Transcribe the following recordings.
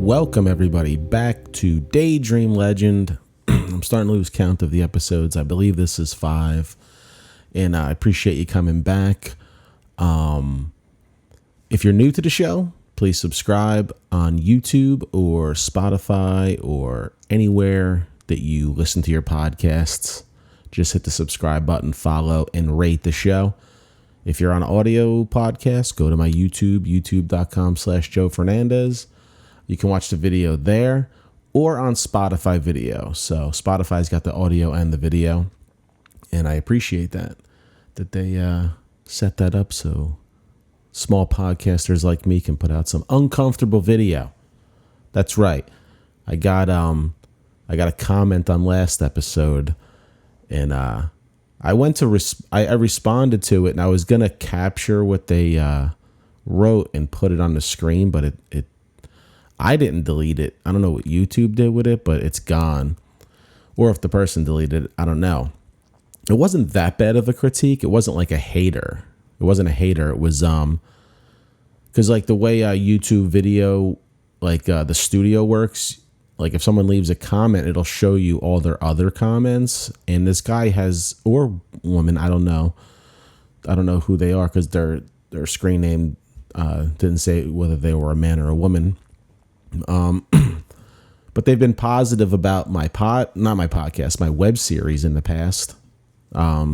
Welcome everybody back to Daydream Legend. I'm starting to lose count of the episodes. I believe this is 5, and I appreciate you coming back. If you're new to the show, please subscribe on YouTube or Spotify or anywhere that you listen to your podcasts. Just hit the subscribe button, follow, and rate the show. If you're on audio podcast, go to my YouTube, youtube.com/Joe Fernandez. You can watch the video there or on Spotify video. So Spotify's got the audio and the video. And I appreciate that they set that up so small podcasters like me can put out some uncomfortable video. That's right. I got a comment on last episode, and I went to I responded to it, and I was gonna capture what they wrote and put it on the screen, but it I didn't delete it. I don't know what YouTube did with it, but it's gone. Or if the person deleted it, I don't know. It wasn't that bad of a critique. It wasn't like a hater. It wasn't a hater. It was because like the way YouTube video, like the studio works, like if someone leaves a comment, it'll show you all their other comments. And this guy has, or woman, I don't know who they are because their screen name didn't say whether they were a man or a woman. But they've been positive about my web series in the past,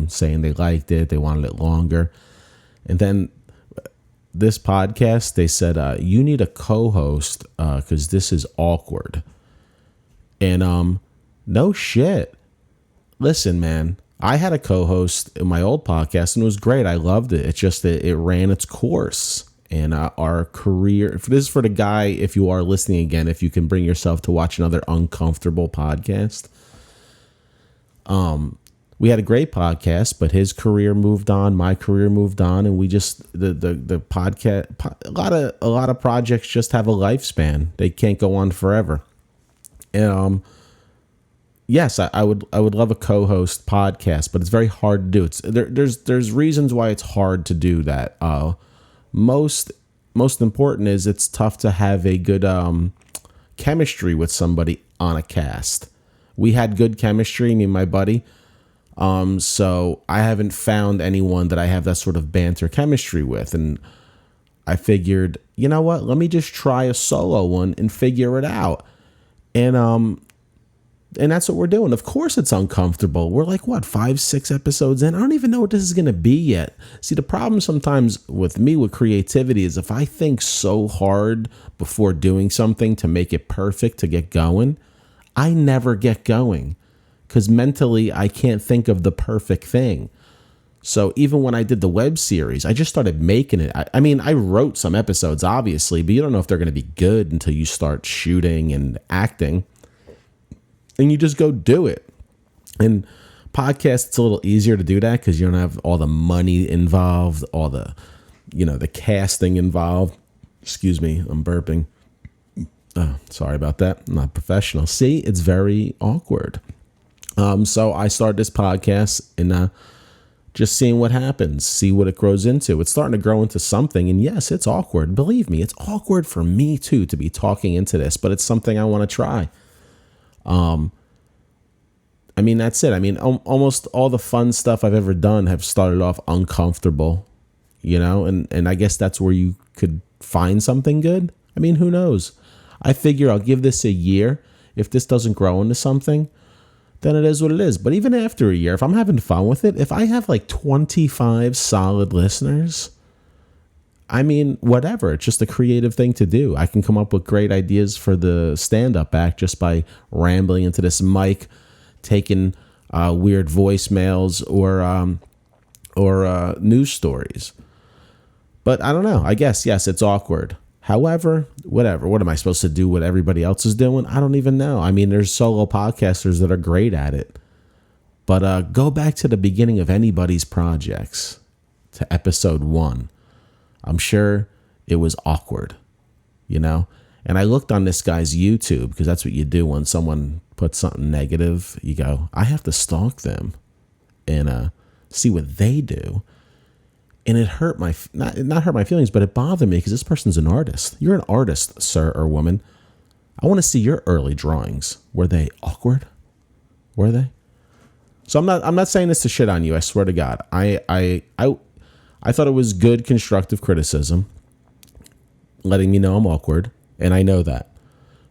saying they liked it, they wanted it longer. And then this podcast, they said, you need a co-host, cause this is awkward. And, no shit. Listen, man, I had a co-host in my old podcast and it was great. I loved it. It's just that it ran its course. And our career, if this is for the guy, if you are listening again, if you can bring yourself to watch another uncomfortable podcast. We had a great podcast, but his career moved on, my career moved on, and we just the podcast, a lot of projects just have a lifespan. They can't go on forever. And yes, I would love a co-host podcast, but it's very hard to do. There's reasons why it's hard to do that. Most important is it's tough to have a good chemistry with somebody on a cast. We had good chemistry, me and my buddy. So I haven't found anyone that I have that sort of banter chemistry with. And I figured, you know what? Let me just try a solo one and figure it out. And that's what we're doing. Of course it's uncomfortable. We're like, 5-6 episodes in? I don't even know what this is going to be yet. See, the problem sometimes with me with creativity is if I think so hard before doing something to make it perfect to get going, I never get going because mentally I can't think of the perfect thing. So even when I did the web series, I just started making it. I mean, I wrote some episodes, obviously, but you don't know if they're going to be good until you start shooting and acting. And you just go do it. And podcasts, it's a little easier to do that because you don't have all the money involved, all the, the casting involved. Excuse me, I'm burping. Oh, sorry about that. I'm not professional. See, it's very awkward. So I started this podcast and just seeing what happens, see what it grows into. It's starting to grow into something. And yes, it's awkward. Believe me, it's awkward for me too to be talking into this, but it's something I want to try. I mean, that's it. I mean, almost all the fun stuff I've ever done have started off uncomfortable, and I guess that's where you could find something good. I mean, who knows? I figure I'll give this a year. If this doesn't grow into something, then it is what it is. But even after a year, if I'm having fun with it, if I have like 25 solid listeners, I mean, whatever. It's just a creative thing to do. I can come up with great ideas for the stand-up act just by rambling into this mic, taking weird voicemails or news stories. But I don't know. I guess, yes, it's awkward. However, whatever. What am I supposed to do what everybody else is doing? I don't even know. I mean, there's solo podcasters that are great at it. But go back to the beginning of anybody's projects, to episode 1. I'm sure it was awkward, And I looked on this guy's YouTube because that's what you do when someone puts something negative. You go, I have to stalk them and see what they do. And it hurt not hurt my feelings, but it bothered me because this person's an artist. You're an artist, sir or woman. I want to see your early drawings. Were they awkward? Were they? So I'm not saying this to shit on you. I swear to God. I thought it was good constructive criticism, letting me know I'm awkward, and I know that.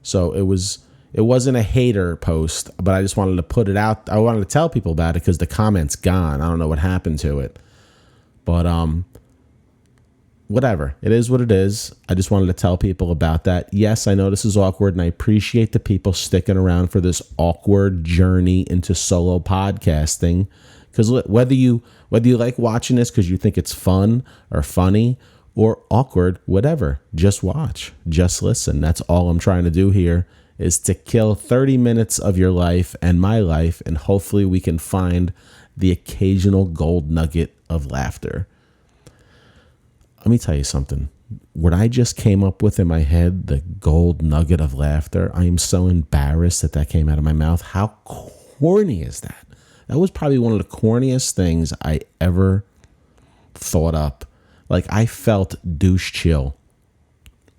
So it wasn't a hater post, but I just wanted to put it out. I wanted to tell people about it because the comment's gone. I don't know what happened to it. But whatever. It is what it is. I just wanted to tell people about that. Yes, I know this is awkward, and I appreciate the people sticking around for this awkward journey into solo podcasting. Because whether you like watching this because you think it's fun or funny or awkward, whatever, just watch, just listen. That's all I'm trying to do here, is to kill 30 minutes of your life and my life, and hopefully we can find the occasional gold nugget of laughter. Let me tell you something. What I just came up with in my head, the gold nugget of laughter, I am so embarrassed that came out of my mouth. How corny is that? That was probably one of the corniest things I ever thought up. Like, I felt douche chill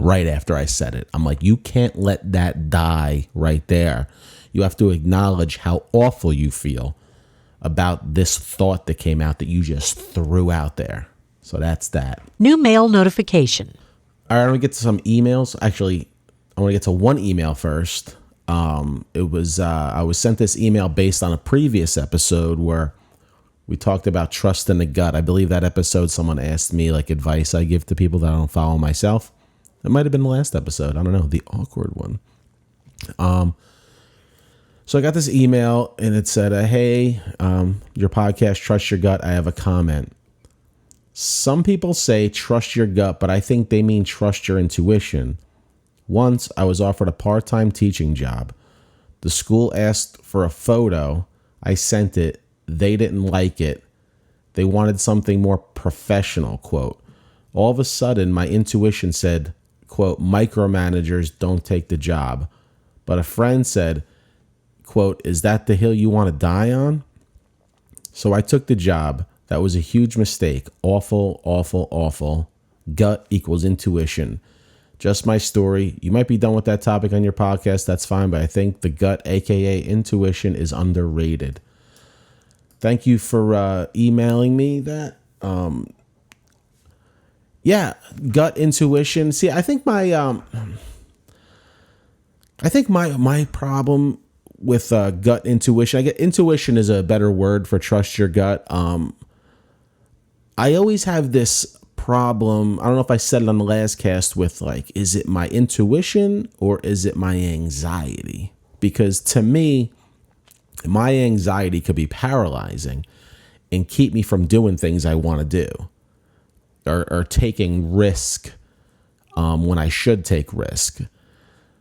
right after I said it. I'm like, you can't let that die right there. You have to acknowledge how awful you feel about this thought that came out that you just threw out there. So that's that. New mail notification. All right, I'm going to get to some emails. Actually, I want to get to one email first. It was I was sent this email based on a previous episode where we talked about trust in the gut. I believe that episode someone asked me like advice I give to people that I don't follow myself. It might have been the last episode. I don't know, the awkward one. So I got this email and it said, hey, your podcast, Trust Your Gut. I have a comment. Some people say trust your gut, but I think they mean trust your intuition. Once I was offered a part-time teaching job. The school asked for a photo. I sent it. They didn't like it. They wanted something more professional, quote. All of a sudden, my intuition said, quote, micromanagers don't take the job. But a friend said, quote, is that the hill you want to die on? So I took the job. That was a huge mistake. Awful, awful, awful. Gut equals intuition. Just my story. You might be done with that topic on your podcast. That's fine. But I think the gut, aka intuition, is underrated. Thank you for emailing me that. Yeah, gut intuition. See, I think my problem with gut intuition. I get intuition is a better word for trust your gut. I always have this problem. I don't know if I said it on the last cast with like, is it my intuition or is it my anxiety? Because to me, my anxiety could be paralyzing and keep me from doing things I want to do or taking risk when I should take risk.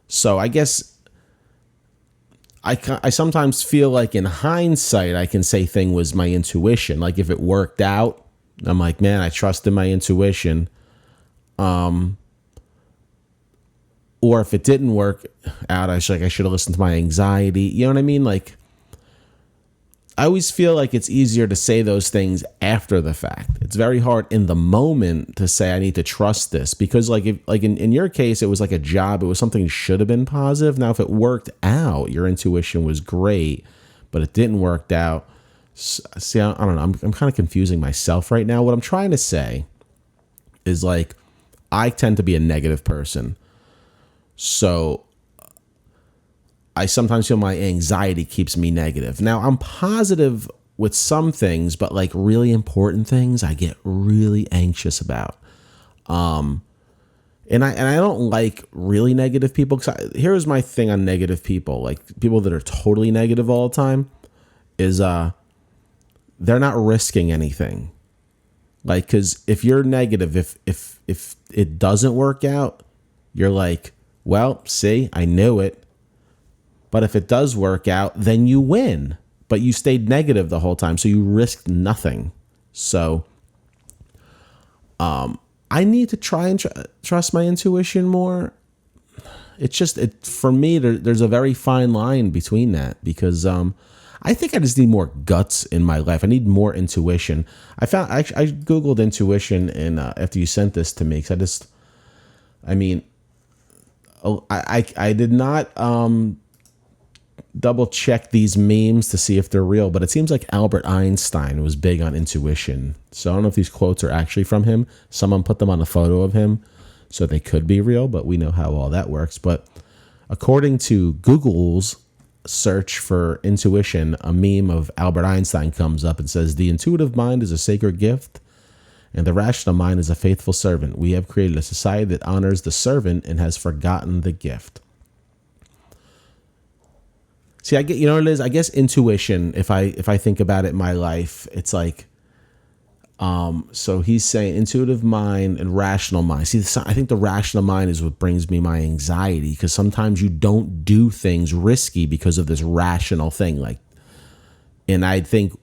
So I guess I sometimes feel like in hindsight, I can say thing was my intuition. Like if it worked out, I'm like, man, I trusted my intuition. Or if it didn't work out, I should have listened to my anxiety. You know what I mean? Like, I always feel like it's easier to say those things after the fact. It's very hard in the moment to say I need to trust this because, like, in your case, it was like a job. It was something that should have been positive. Now, if it worked out, your intuition was great, but it didn't work out. See, I don't know. I'm kind of confusing myself right now. What I'm trying to say is like, I tend to be a negative person. So I sometimes feel my anxiety keeps me negative. Now I'm positive with some things, but like really important things, I get really anxious about. And I don't like really negative people. Here's my thing on negative people, like people that are totally negative all the time is, they're not risking anything. Like, cause if you're negative, if it doesn't work out, you're like, well, see, I knew it. But if it does work out, then you win. But you stayed negative the whole time, so you risked nothing. So, I need to try and trust my intuition more. It's just for me. There's a very fine line between that because I think I just need more guts in my life. I need more intuition. I Googled intuition and after you sent this to me, because I did not double check these memes to see if they're real, but it seems like Albert Einstein was big on intuition. So I don't know if these quotes are actually from him. Someone put them on a photo of him, so they could be real, but we know how all that works. But according to Google's search for intuition, a meme of Albert Einstein comes up and says, "The intuitive mind is a sacred gift, and the rational mind is a faithful servant. We have created a society that honors the servant and has forgotten the gift." See, I get, you know what it is? I guess intuition, if I think about it in my life, it's like, so he's saying intuitive mind and rational mind. See, I think the rational mind is what brings me my anxiety, because sometimes you don't do things risky because of this rational thing. Like, and I think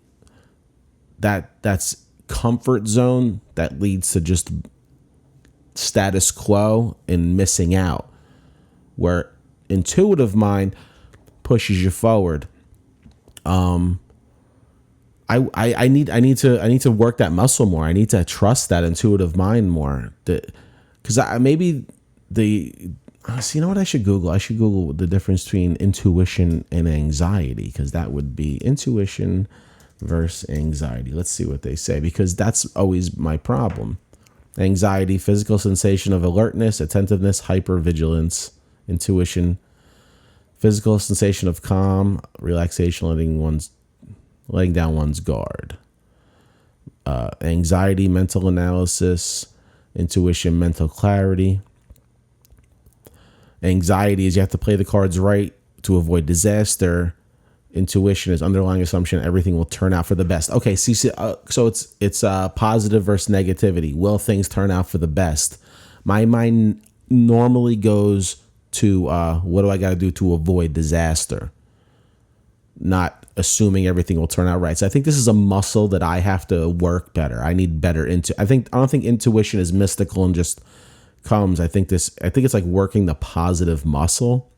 that's comfort zone that leads to just status quo and missing out, where intuitive mind pushes you forward. I need to work that muscle more. I need to trust that intuitive mind more. Because maybe you know what I should Google? I should Google the difference between intuition and anxiety, because that would be intuition versus anxiety. Let's see what they say, because that's always my problem. Anxiety, physical sensation of alertness, attentiveness, hypervigilance. Intuition, physical sensation of calm, relaxation, letting down one's guard. Anxiety, mental analysis. Intuition, mental clarity. Anxiety is you have to play the cards right to avoid disaster. Intuition is underlying assumption everything will turn out for the best. Okay, so it's positive versus negativity. Will things turn out for the best? My mind normally goes to what do I got to do to avoid disaster, not assuming everything will turn out right. So I think this is a muscle that I have to work better. I need better I don't think intuition is mystical and just comes. I think it's like working the positive muscle.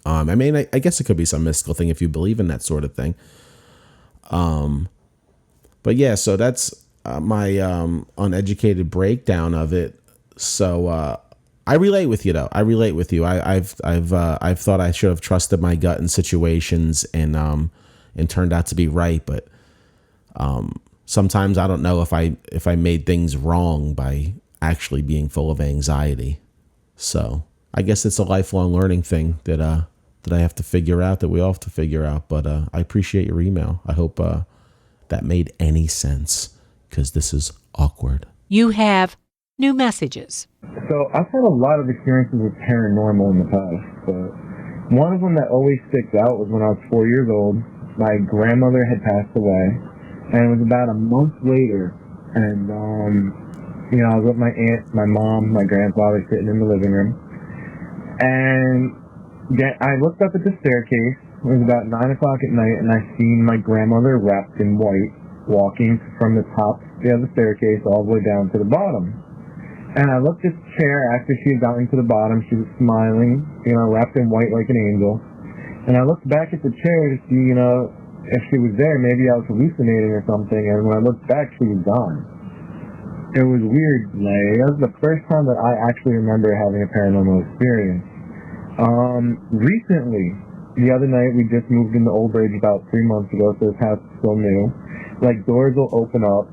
I guess it could be some mystical thing if you believe in that sort of thing. But yeah, so that's my uneducated breakdown of it. So I relate with you, though. I relate with you. I've thought I should have trusted my gut in situations and turned out to be right. But sometimes I don't know if I made things wrong by actually being full of anxiety. So I guess it's a lifelong learning thing that I have to figure out, that we all have to figure out. But I appreciate your email. I hope that made any sense, because this is awkward. You have new messages. So I've had a lot of experiences with paranormal in the past, but one of them that always sticks out was when I was 4 years old. My grandmother had passed away, and it was about a month later, and I was with my aunt, my mom, my grandfather sitting in the living room, and I looked up at the staircase. It was about 9 o'clock at night, and I seen my grandmother wrapped in white walking from the top of the staircase all the way down to the bottom. And I looked at the chair after she had gotten to the bottom. She was smiling, wrapped in white like an angel. And I looked back at the chair to see, if she was there. Maybe I was hallucinating or something. And when I looked back, she was gone. It was weird. That was the first time that I actually remember having a paranormal experience. Recently, the other night, we just moved into Old Bridge about 3 months ago, so this house is still new. Like, doors will open up.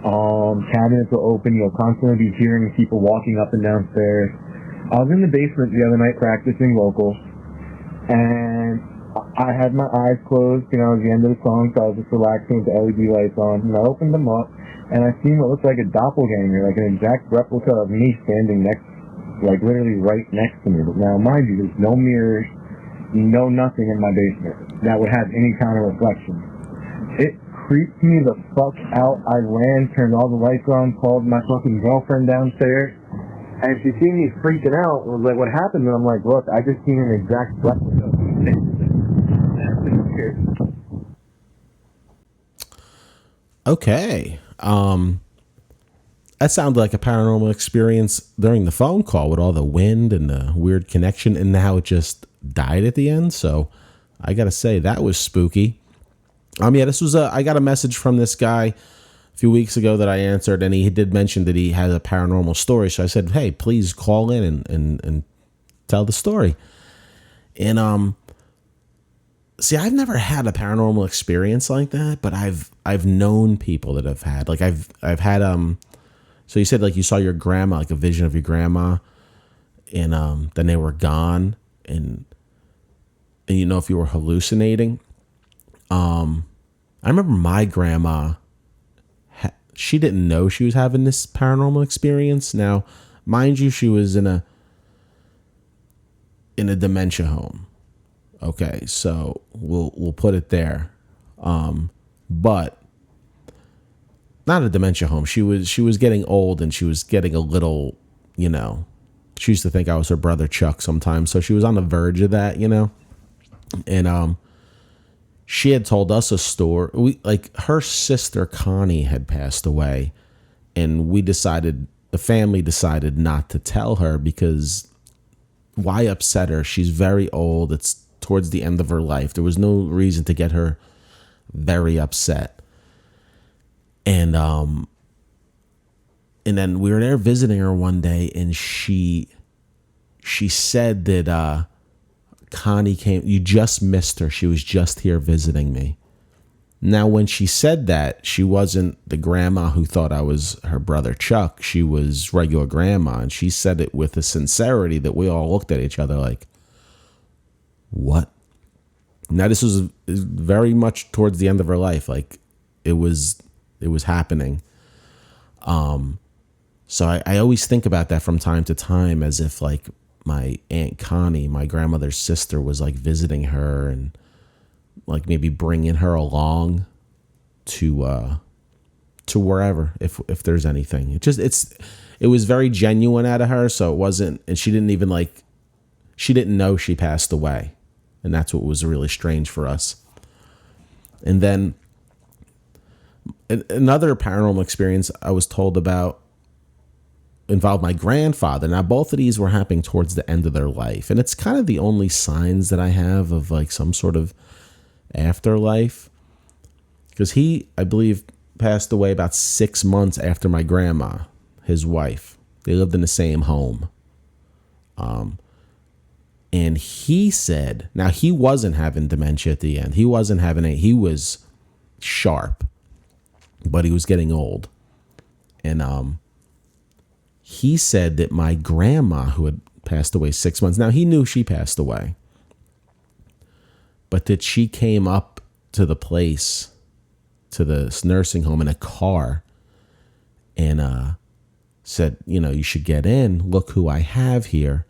Cabinets will open. You'll constantly be hearing people walking up and downstairs. I was in the basement the other night practicing vocals, and I had my eyes closed. It was the end of the song, so I was just relaxing with the LED lights on. And I opened them up, and I seen what looked like a doppelganger, like an exact replica of me standing literally right next to me. But now, mind you, there's no mirrors, no nothing in my basement that would have any kind of reflection. It creeped me the fuck out. I ran, turned all the lights on, called my fucking girlfriend downstairs, and she seen me freaking out. Was like, what happened? And I'm like, look, I just seen an exact replica of me. Okay. That sounded like a paranormal experience during the phone call with all the wind and the weird connection, and how it just died at the end. So I got to say, that was spooky. This was I got a message from this guy a few weeks ago that I answered, and he did mention that he had a paranormal story. So I said, hey, please call in and tell the story. And see, I've never had a paranormal experience like that, but I've known people that have had, like I've had so you said like you saw your grandma, like a vision of your grandma, and then they were gone, and you know if you were hallucinating. I remember my grandma, she didn't know she was having this paranormal experience. Now, mind you, she was in a dementia home. Okay, so we'll put it there. But not a dementia home. She was getting old, and she was getting a little, you know, she used to think I was her brother Chuck sometimes. So she was on the verge of that, you know. And she had told us a story. Like her sister Connie had passed away, and the family decided not to tell her because why upset her? She's very old. It's towards the end of her life. There was no reason to get her very upset. And then we were there visiting her one day, and she said that Connie came. You just missed her. She was just here visiting me. Now, when she said that, she wasn't the grandma who thought I was her brother Chuck. She was regular grandma, and she said it with a sincerity that we all looked at each other like, what? Now, this was very much towards the end of her life. Like, it was happening. So I always think about that from time to time, as if like my Aunt Connie, my grandmother's sister, was like visiting her and like maybe bringing her along to wherever, if there's anything. It was very genuine out of her. So it wasn't, and she didn't know she passed away. And that's what was really strange for us. And then another paranormal experience I was told about involved my grandfather. Now, both of these were happening towards the end of their life. And it's kind of the only signs that I have of like some sort of afterlife. Because he, I believe, passed away about 6 months after my grandma, his wife. They lived in the same home. And he said, now he wasn't having dementia at the end. He was sharp, but he was getting old. And he said that my grandma, who had passed away 6 months, now he knew she passed away, but that she came up to the place, to the nursing home in a car, and said, you know, you should get in. Look who I have here.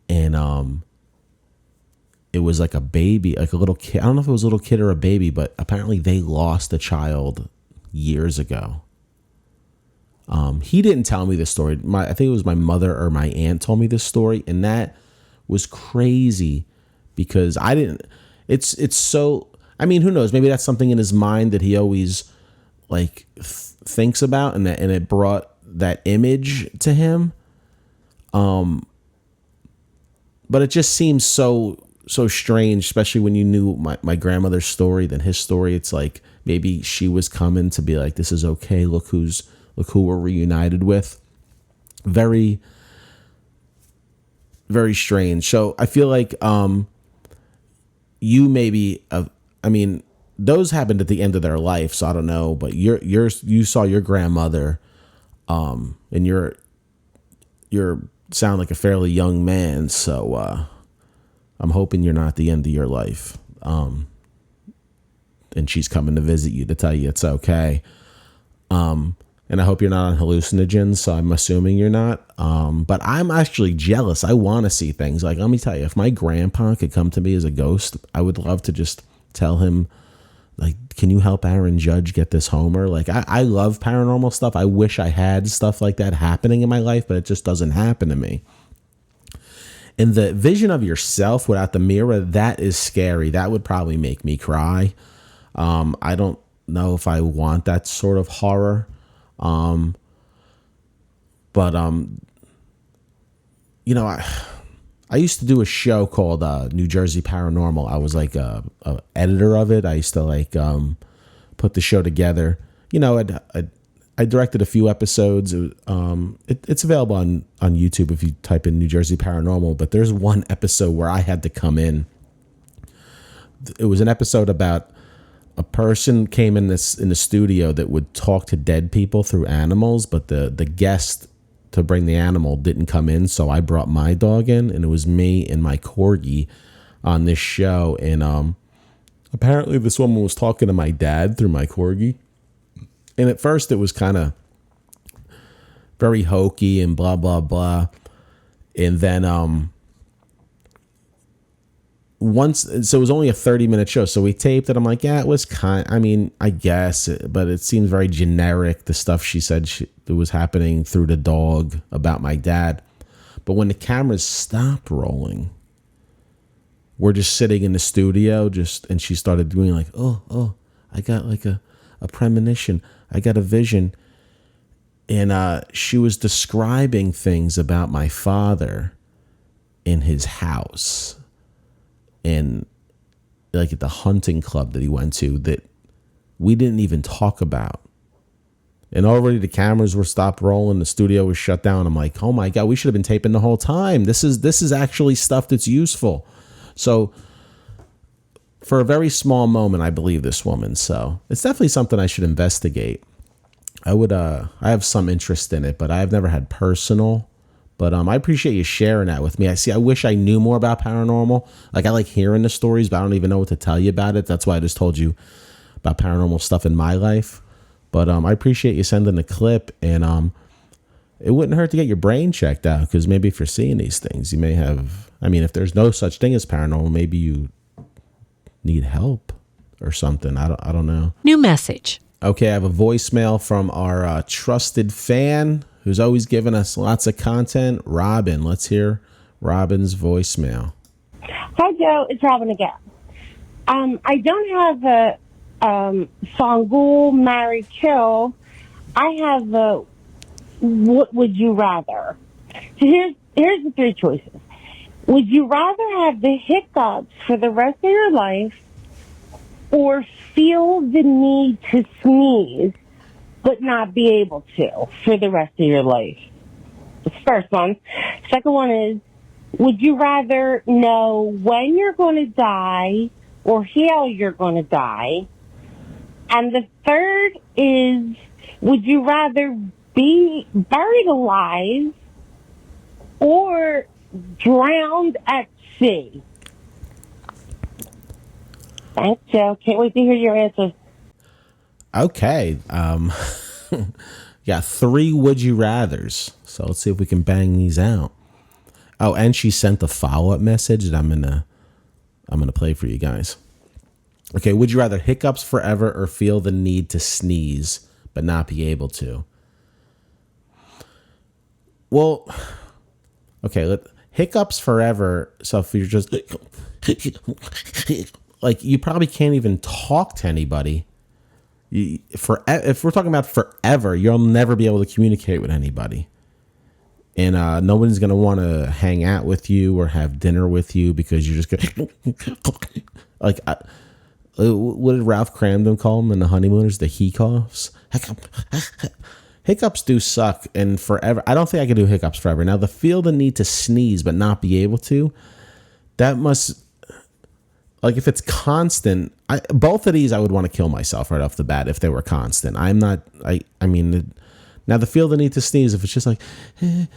And it was like a baby, like a little kid. I don't know if it was a little kid or a baby, but apparently they lost a child years ago. He didn't tell me this story. I think it was my mother or my aunt told me this story, and that was crazy because I didn't. It's so. I mean, who knows? Maybe that's something in his mind that he always like thinks about, and it brought that image to him. But it just seems so strange, especially when you knew my grandmother's story than his story. It's like maybe she was coming to be like, this is okay. Look who we're reunited with. Very, very strange. So I feel like you maybe, I mean, those happened at the end of their life, so I don't know. But you saw your grandmother, and you're sound like a fairly young man, so I'm hoping you're not at the end of your life. And she's coming to visit you to tell you it's okay. And I hope you're not on hallucinogens, so I'm assuming you're not. But I'm actually jealous. I want to see things. Like, let me tell you, if my grandpa could come to me as a ghost, I would love to just tell him, like, can you help Aaron Judge get this Homer? Like, I love paranormal stuff. I wish I had stuff like that happening in my life, but it just doesn't happen to me. And the vision of yourself without the mirror, that is scary. That would probably make me cry. I don't know if I want that sort of horror. But you know, I used to do a show called New Jersey Paranormal. I was like a editor of it. I used to like put the show together. You know, I'd I directed a few episodes. It's available on YouTube if you type in New Jersey Paranormal. But there's one episode where I had to come in. It was an episode about a person came in the studio that would talk to dead people through animals, but the guest to bring the animal didn't come in, so I brought my dog in, and it was me and my corgi on this show. And apparently this woman was talking to my dad through my corgi. And at first it was kind of very hokey and blah, blah, blah. And then so it was only a 30-minute show. So we taped it. I'm like, yeah, it was I guess, but it seems very generic. The stuff she said that was happening through the dog about my dad. But when the cameras stopped rolling, we're just sitting in the studio and she started doing like, oh, I got like a premonition. I got a vision. And she was describing things about my father in his house and like at the hunting club that he went to that we didn't even talk about. And already the cameras were stopped rolling. The studio was shut down. I'm like, oh my God, we should have been taping the whole time. This is actually stuff that's useful. So for a very small moment, I believe this woman. So it's definitely something I should investigate. I have some interest in it, but I've never had personal. But I appreciate you sharing that with me. I wish I knew more about paranormal. Like I like hearing the stories, but I don't even know what to tell you about it. That's why I just told you about paranormal stuff in my life. But I appreciate you sending the clip, and it wouldn't hurt to get your brain checked out, because maybe if you're seeing these things, you may have. I mean, if there's no such thing as paranormal, maybe you need help or something. I don't know. New message. Okay, I have a voicemail from our trusted fan who's always given us lots of content, Robin. Let's hear Robin's voicemail. Hi, Joe. It's Robin again. I don't have a Sangul, marry, kill. I have a what would you rather. So here's the three choices. Would you rather have the hiccups for the rest of your life, or feel the need to sneeze but not be able to for the rest of your life? The first one. Second one is, would you rather know when you're going to die or how you're going to die? And the third is, would you rather be buried alive or drowned at sea? Thanks, Joe. Can't wait to hear your answers. Okay. Yeah, 3 would you rathers. So let's see if we can bang these out. Oh, and she sent a follow-up message that I'm gonna play for you guys. Okay, would you rather hiccups forever or feel the need to sneeze but not be able to? Well, okay, hiccups forever. So if you're just like, you probably can't even talk to anybody. If we're talking about forever, you'll never be able to communicate with anybody. And nobody's going to want to hang out with you or have dinner with you because you're just going to... Like, what did Ralph Cramden call them in The Honeymooners? The he-coughs? Hiccups do suck, and forever... I don't think I can do hiccups forever. Now, the feel the need to sneeze but not be able to, that must... Like, if it's constant... both of these, I would want to kill myself right off the bat if they were constant. I'm not... I mean... Now, the feel the need to sneeze, if it's just like, and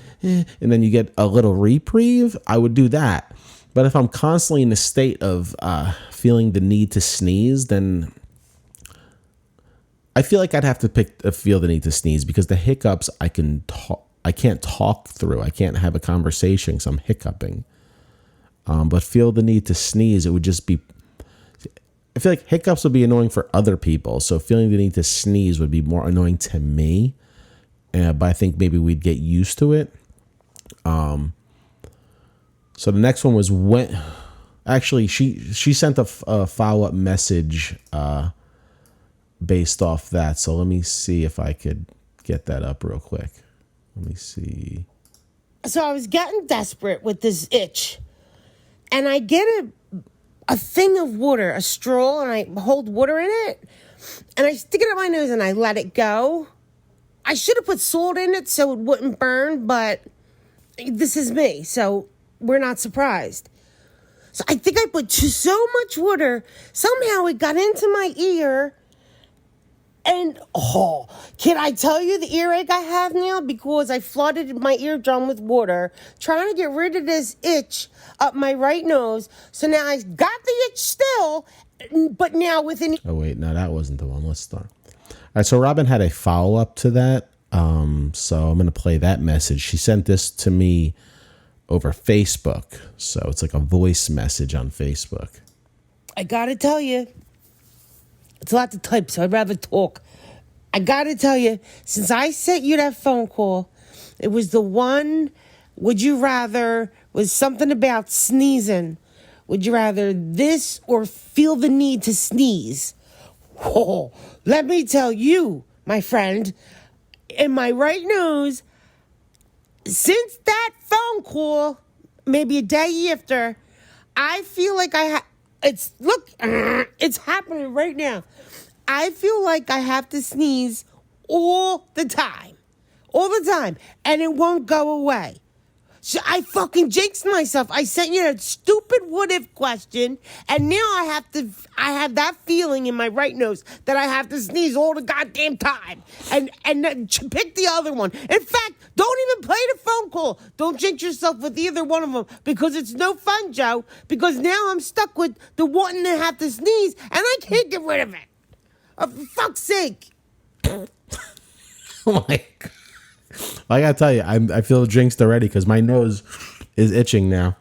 then you get a little reprieve, I would do that. But if I'm constantly in a state of feeling the need to sneeze, then I feel like I'd have to feel the need to sneeze, because the hiccups I can't talk through. I can't have a conversation because I'm hiccuping. But feel the need to sneeze, it would just be... I feel like hiccups would be annoying for other people. So feeling the need to sneeze would be more annoying to me. But I think maybe we'd get used to it. So the next one was when... Actually, she sent a follow-up message based off that. So let me see if I could get that up real quick. Let me see. So I was getting desperate with this itch. And I get a thing of water, a straw, and I hold water in it. And I stick it up my nose and I let it go. I should have put salt in it so it wouldn't burn, but this is me, so we're not surprised. So I think I put so much water, somehow it got into my ear. And, can I tell you the earache I have now? Because I flooded my eardrum with water, trying to get rid of this itch up my right nose. So now I got the itch still, but now with an... Oh, wait, no, that wasn't the one. Let's start. All right, so Robin had a follow-up to that. So I'm going to play that message. She sent this to me over Facebook. So it's like a voice message on Facebook. I got to tell you, it's a lot to type, so I'd rather talk. I gotta tell you, since I sent you that phone call, it was the one, would you rather, was something about sneezing. Would you rather this or feel the need to sneeze? Oh, let me tell you, my friend, in my right nose, since that phone call, maybe a day after, I feel like it's happening right now. I feel like I have to sneeze all the time, and it won't go away. So I fucking jinxed myself. I sent you that stupid what if question, and now I have that feeling in my right nose that I have to sneeze all the goddamn time, and then pick the other one. In fact, don't even play the phone call. Don't jinx yourself with either one of them, because it's no fun, Joe, because now I'm stuck with the wanting to have to sneeze, and I can't get rid of it. For fuck's sake. Oh my God. I gotta tell you, I feel jinxed already because my nose is itching now.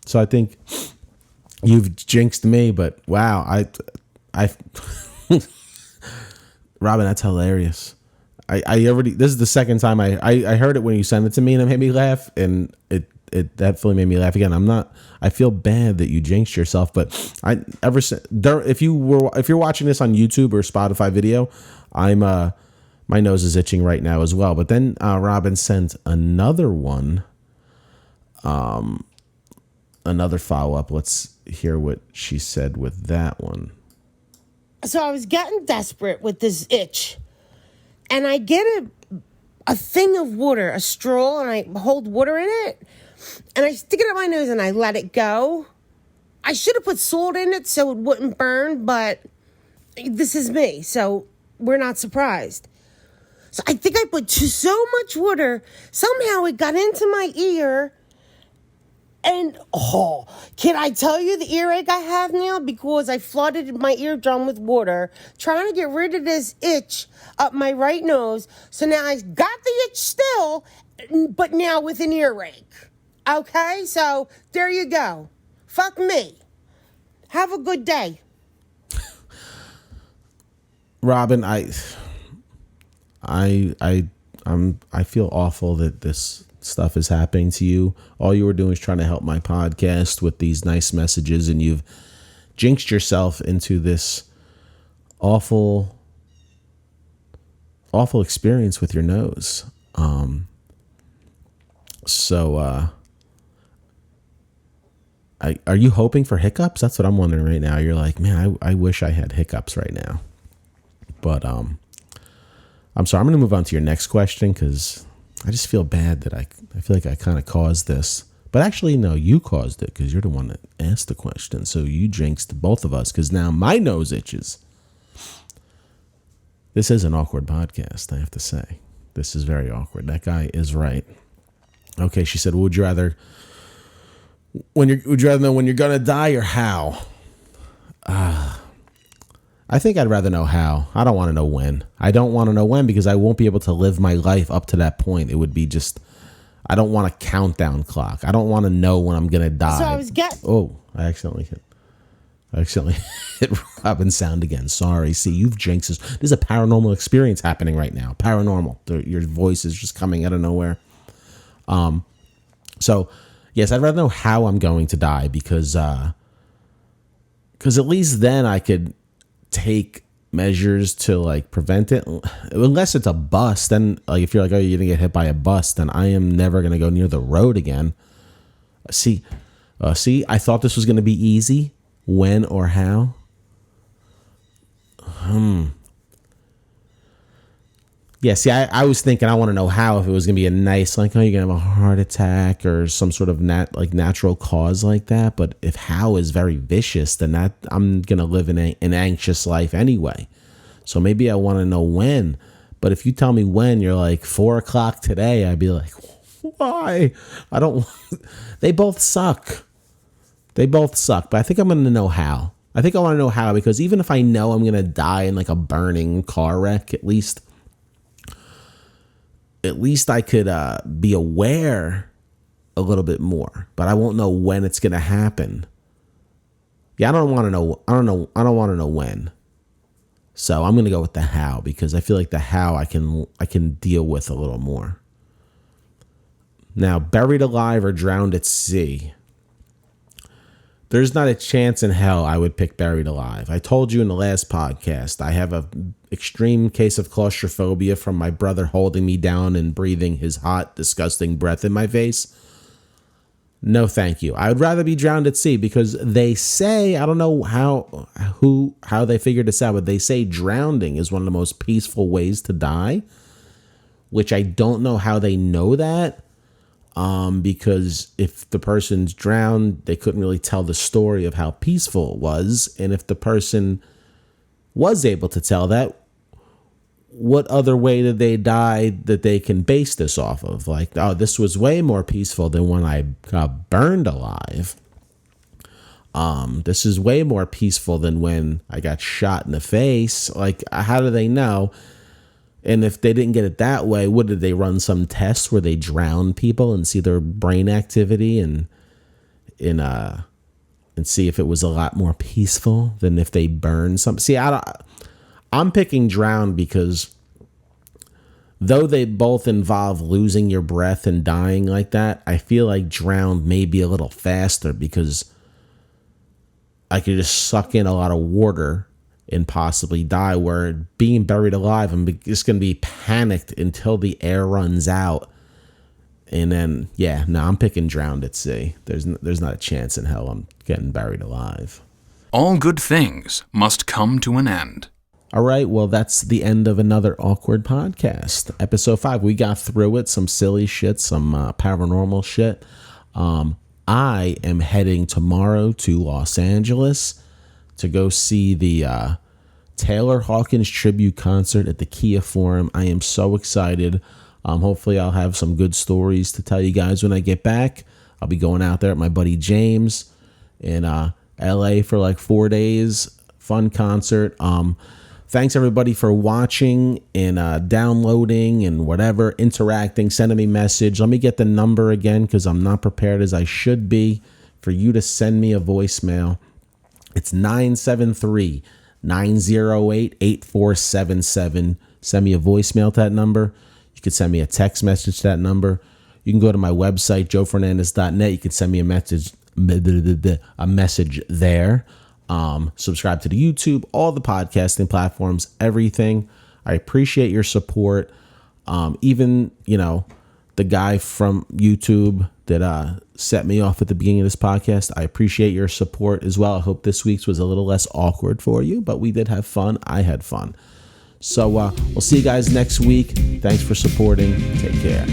So I think you've jinxed me, but wow, I Robin, that's hilarious. This is the second time I heard it when you sent it to me, and it made me laugh, and it definitely made me laugh again. I feel bad that you jinxed yourself, but if you're watching this on YouTube or Spotify video, my nose is itching right now as well. But then Robin sent another one, another follow-up. Let's hear what she said with that one. So I was getting desperate with this itch, and I get a thing of water, a straw, and I hold water in it, and I stick it up my nose and I let it go. I should have put salt in it so it wouldn't burn, but this is me, so we're not surprised. So I think I put so much water, somehow it got into my ear. And, can I tell you the earache I have now? Because I flooded my eardrum with water, trying to get rid of this itch up my right nose. So now I got the itch still, but now with an earache. Okay? So there you go. Fuck me. Have a good day. Robin, I feel awful that this stuff is happening to you. All you were doing is trying to help my podcast with these nice messages, and you've jinxed yourself into this awful experience with your nose. Are you hoping for hiccups? That's what I'm wondering right now. You're like, man, I wish I had hiccups right now. But I'm sorry. I'm going to move on to your next question because I just feel bad that I feel like I kind of caused this. But actually, no, you caused it because you're the one that asked the question. So you jinxed both of us because now my nose itches. This is an awkward podcast, I have to say. This is very awkward. That guy is right. Okay, she said, would you rather know when you're going to die or how? I think I'd rather know how. I don't want to know when. I don't want to know when because I won't be able to live my life up to that point. It would be just, I don't want a countdown clock. I don't want to know when I'm going to die. So I was I accidentally hit Robin's sound again. Sorry. See, you've jinxed us. There's a paranormal experience happening right now. Paranormal. Your voice is just coming out of nowhere. So yes, I'd rather know how I'm going to die because at least then I could take measures to like prevent it. Unless it's a bus, then like if you're like, oh, you're gonna get hit by a bus, then I am never gonna go near the road again. See, I thought this was gonna be easy. When or how? Yeah, see, I was thinking I want to know how, if it was going to be a nice, like, oh, you're going to have a heart attack or some sort of natural cause like that. But if how is very vicious, then I'm going to live in an anxious life anyway. So maybe I want to know when. But if you tell me when, you're like 4 o'clock today, I'd be like, why? I don't. They both suck. They both suck. But I think I'm going to know how. I think I want to know how, because even if I know I'm going to die in like a burning car wreck, at least I could be aware a little bit more, but I won't know when it's going to happen. Yeah, I don't want to know. I don't want to know when. So I'm going to go with the how, because I feel like the how I can deal with a little more. Now, buried alive or drowned at sea. There's not a chance in hell I would pick buried alive. I told you in the last podcast, I have an extreme case of claustrophobia from my brother holding me down and breathing his hot, disgusting breath in my face. No, thank you. I would rather be drowned at sea, because they say, I don't know how they figured this out, but they say drowning is one of the most peaceful ways to die, which I don't know how they know that. Because if the person's drowned, they couldn't really tell the story of how peaceful it was. And if the person was able to tell that, what other way did they die that they can base this off of? Like, oh, this was way more peaceful than when I got burned alive. This is way more peaceful than when I got shot in the face. Like, how do they know? And if they didn't get it that way, what did they run some tests where they drown people and see their brain activity and see if it was a lot more peaceful than if they burned some? See, I'm picking drown because though they both involve losing your breath and dying like that, I feel like drowned may be a little faster, because I could just suck in a lot of water and possibly die, where being buried alive, I'm just going to be panicked until the air runs out. And then, I'm picking drowned at sea. There's not a chance in hell I'm getting buried alive. All good things must come to an end. All right, well, that's the end of another Awkward Podcast. Episode 5, we got through it. Some silly shit, some paranormal shit. I am heading tomorrow to Los Angeles to go see the Taylor Hawkins tribute concert at the Kia Forum. I am so excited. Hopefully I'll have some good stories to tell you guys when I get back. I'll be going out there with my buddy James in LA for like 4 days. Fun concert. Thanks everybody for watching and downloading and whatever, interacting, sending me message. Let me get the number again, because I'm not prepared as I should be for you to send me a voicemail. It's 973-908-8477. Send me a voicemail to that number. You could send me a text message to that number. You can go to my website, joefernandez.net. You can send me a message there. Subscribe to the YouTube, all the podcasting platforms, everything. I appreciate your support. Even, the guy from YouTube that set me off at the beginning of this podcast, I appreciate your support as well. I hope this week's was a little less awkward for you, but we did have fun. I had fun. So we'll see you guys next week. Thanks for supporting. Take care.